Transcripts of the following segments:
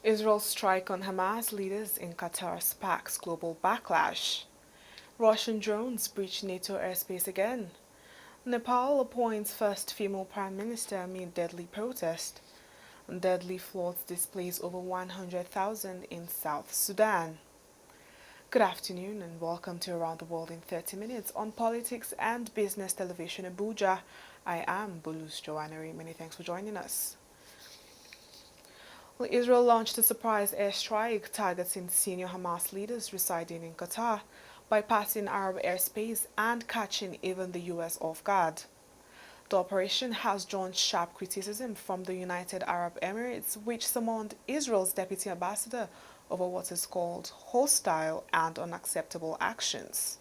Israel's strike on Hamas leaders in Qatar sparks global backlash. Russian drones breach NATO airspace again. Nepal appoints first female prime minister amid deadly protest. Deadly floods displace over 100,000 in South Sudan. Good afternoon and welcome to Around the World in 30 Minutes on Politics and Business Television Abuja. I am Bulus Joannery. Many thanks for joining us. Well, Israel launched a surprise airstrike targeting senior Hamas leaders residing in Qatar, bypassing Arab airspace and catching even the U.S. off guard. The operation has drawn sharp criticism from the United Arab Emirates, which summoned Israel's deputy ambassador over what is called hostile and unacceptable actions.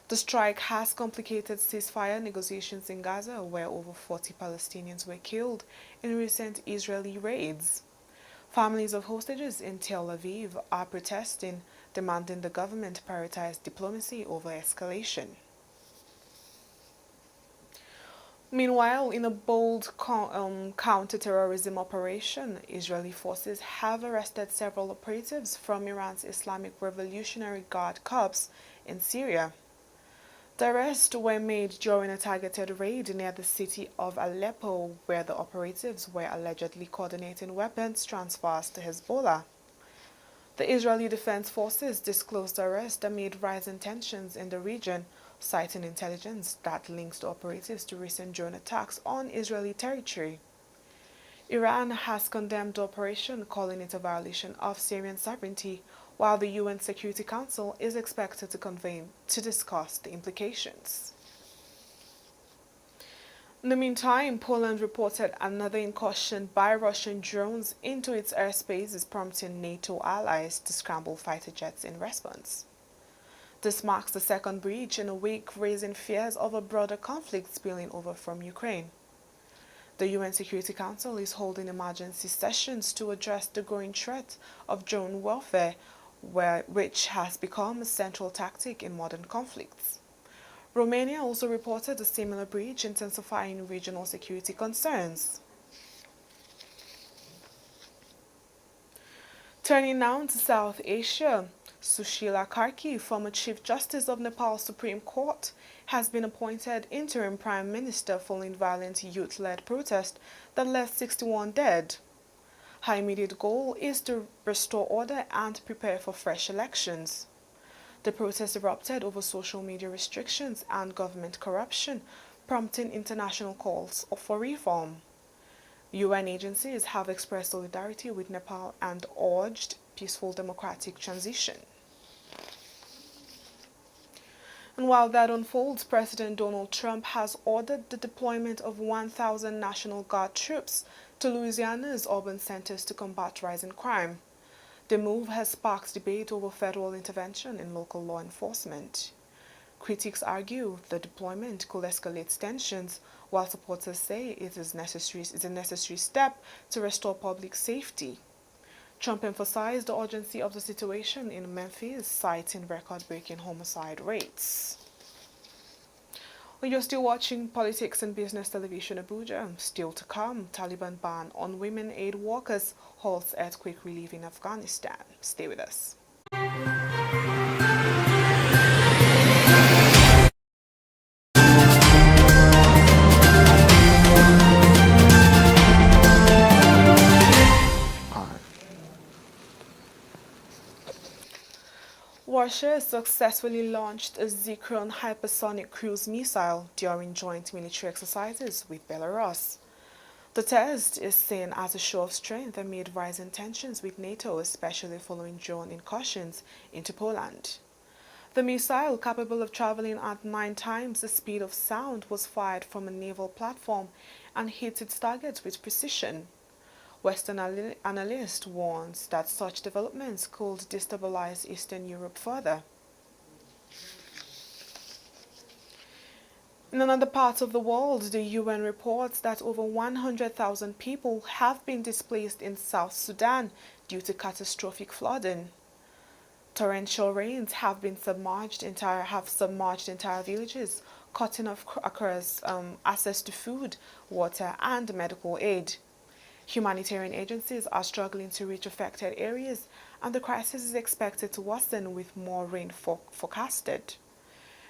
The strike has complicated ceasefire negotiations in Gaza, where over 40 Palestinians were killed in recent Israeli raids. Families of hostages in Tel Aviv are protesting, demanding the government prioritize diplomacy over escalation. Meanwhile, in a bold counter-terrorism operation, Israeli forces have arrested several operatives from Iran's Islamic Revolutionary Guard Corps in Syria. The arrests were made during a targeted raid near the city of Aleppo, where the operatives were allegedly coordinating weapons transfers to Hezbollah. The Israeli Defense Forces disclosed the arrest amid rising tensions in the region, citing intelligence that links the operatives to recent drone attacks on Israeli territory. Iran has condemned the operation, calling it a violation of Syrian sovereignty, while the UN Security Council is expected to convene to discuss the implications. In the meantime, Poland reported another incursion by Russian drones into its airspace, prompting NATO allies to scramble fighter jets in response. This marks the second breach in a week, raising fears of a broader conflict spilling over from Ukraine. The UN Security Council is holding emergency sessions to address the growing threat of drone warfare, which has become a central tactic in modern conflicts. Romania also reported a similar breach, intensifying regional security concerns. Turning now to South Asia, Sushila Karki, former Chief Justice of Nepal's Supreme Court, has been appointed interim Prime Minister following violent youth-led protest that left 61 dead. Her immediate goal is to restore order and prepare for fresh elections. The protest erupted over social media restrictions and government corruption, prompting international calls for reform. UN agencies have expressed solidarity with Nepal and urged peaceful democratic transition. And while that unfolds, President Donald Trump has ordered the deployment of 1,000 National Guard troops to Louisiana's urban centers to combat rising crime. The move has sparked debate over federal intervention in local law enforcement. Critics argue the deployment could escalate tensions, while supporters say it is a necessary step to restore public safety. Trump emphasized the urgency of the situation in Memphis, citing record-breaking homicide rates. Well, you're still watching Politics and Business Television Abuja. Still to come, Taliban ban on women aid workers halts earthquake relief in Afghanistan. Stay with us. Russia successfully launched a Zircon hypersonic cruise missile during joint military exercises with Belarus. The test is seen as a show of strength amid rising tensions with NATO, especially following drone incursions into Poland. The missile, capable of traveling at 9 times the speed of sound, was fired from a naval platform and hit its target with precision. Western analysts warn that such developments could destabilize Eastern Europe further. In another part of the world, the UN reports that over 100,000 people have been displaced in South Sudan due to catastrophic flooding. Torrential rains have submerged entire villages, cutting off access to food, water, and medical aid. Humanitarian agencies are struggling to reach affected areas, and the crisis is expected to worsen with more rain forecasted.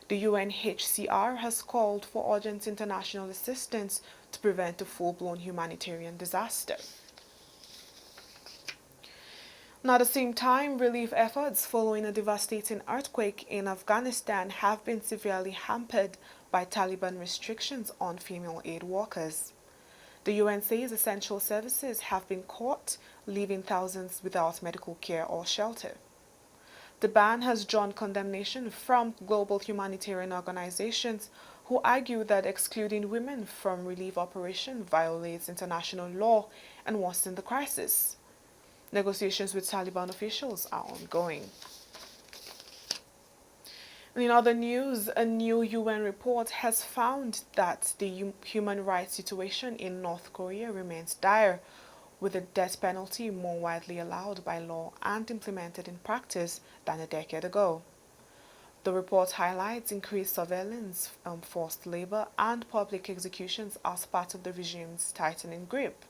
The UNHCR has called for urgent international assistance to prevent a full-blown humanitarian disaster. Now, at the same time, relief efforts following a devastating earthquake in Afghanistan have been severely hampered by Taliban restrictions on female aid workers. The UN says essential services have been caught, leaving thousands without medical care or shelter. The ban has drawn condemnation from global humanitarian organizations who argue that excluding women from relief operations violates international law and worsens the crisis. Negotiations with Taliban officials are ongoing. In other news, a new UN report has found that the human rights situation in North Korea remains dire, with the death penalty more widely allowed by law and implemented in practice than a decade ago. The report highlights increased surveillance, forced labor, and public executions as part of the regime's tightening grip.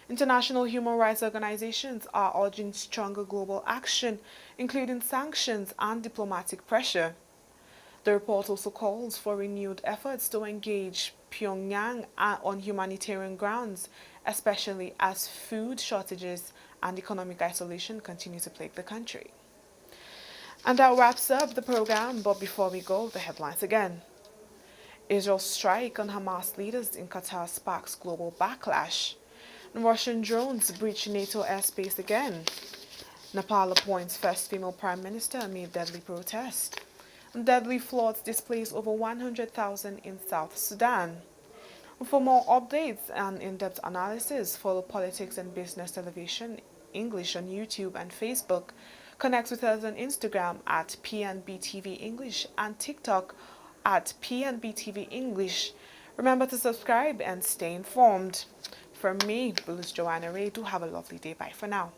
International human rights organizations are urging stronger global action, including sanctions and diplomatic pressure. The report also calls for renewed efforts to engage Pyongyang on humanitarian grounds, especially as food shortages and economic isolation continue to plague the country. And that wraps up the program, but before we go, the headlines again. Israel's strike on Hamas leaders in Qatar sparks global backlash. Russian drones breach NATO airspace again. Nepal appoints first female prime minister amid deadly protest. Deadly floods displace over 100,000 in South Sudan. For more updates and in-depth analysis, follow Politics and Business Television English on YouTube and Facebook. Connect with us on Instagram at PNBTV.English and TikTok at PNBTV.English. Remember to subscribe and stay informed. From me, Bruce Joanna Ray, do have a lovely day. Bye for now.